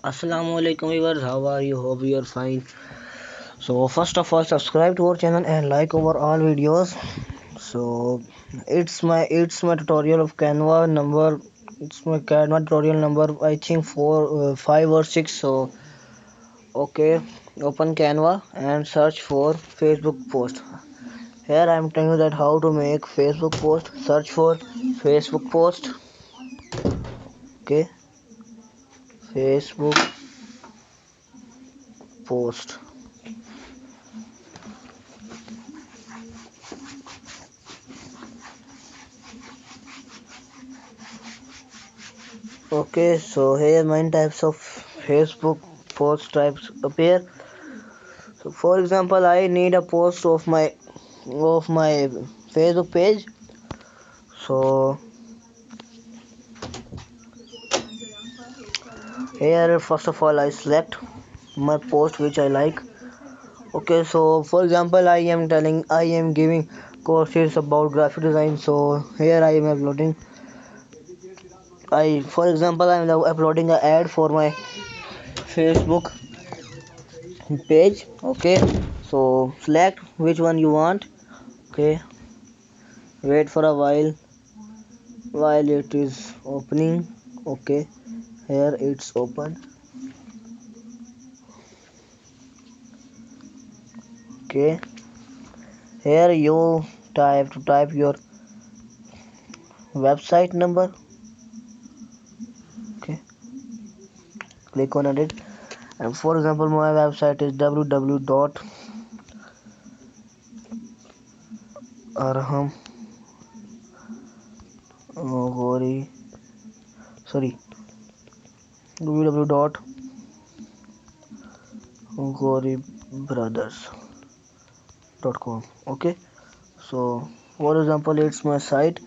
Assalamu alaikum viewers, how are you? Hope you are fine. So first of all, subscribe to our channel and like our all videos. So it's my tutorial of Canva number. It's my Canva tutorial number. I think 5 or 6. So okay, open Canva and search for Facebook post. Here I am telling you that how to make Facebook post. Search for Facebook post. Okay, Facebook post. Okay, so here many types of Facebook post types appear. So for example, I need a post of my Facebook page. So here first of all I select my post which I like. Okay, so for example I am giving courses about graphic design. So here I am uploading I for example I am now uploading an ad for my Facebook page. Okay, so select which one you want. Okay, wait for a while it is opening. Okay, here it's open. Okay, here you type your website number. Okay, click on edit, and for example my website is www.arham gori sorry www.goribrothers.com. Okay, so for example it's my site.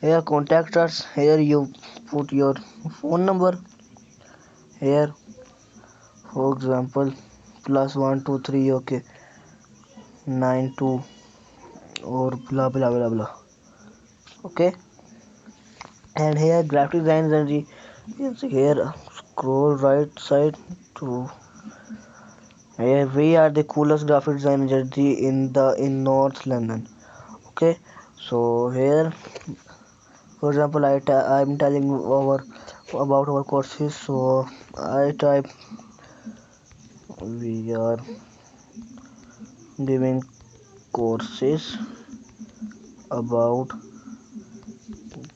Here contact us. Here you put your phone number. Here for example +123. Okay, 92 or blah blah blah blah. Okay, and here graphic design energy. Yes, here scroll right side to here we are the coolest graphic design agency in North London. Okay, so here for example I'm telling our about our courses. So I type we are giving courses about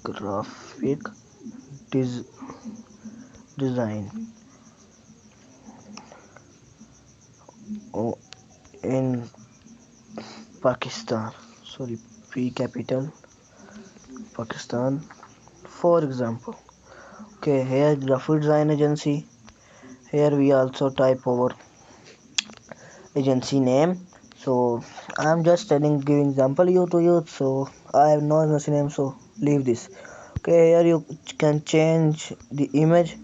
graphic des- design in Pakistan. Sorry, P capital Pakistan. For example, okay, here graphic design agency. Here we also type our agency name. So I'm just telling giving example you to you. So I have no agency name. So leave this. Okay, here you can change the image.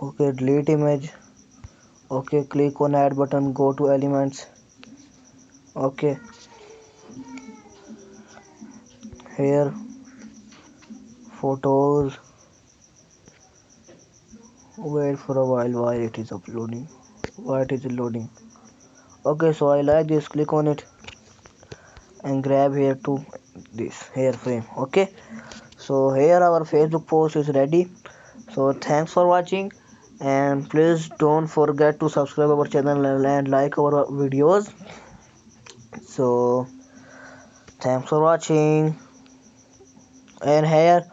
Okay, delete image. Okay, click on add button, go to elements. Okay, here photos. Wait for a while it is uploading. Why it is loading? Okay, so I like this. Click on it and grab here to this hair frame. Okay, so here our Facebook post is ready. So thanks for watching, and please don't forget to subscribe our channel and like our videos. So thanks for watching. And here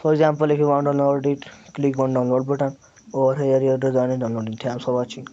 for example if you want to download it, click on download button, or here your design is downloading. Thanks for watching.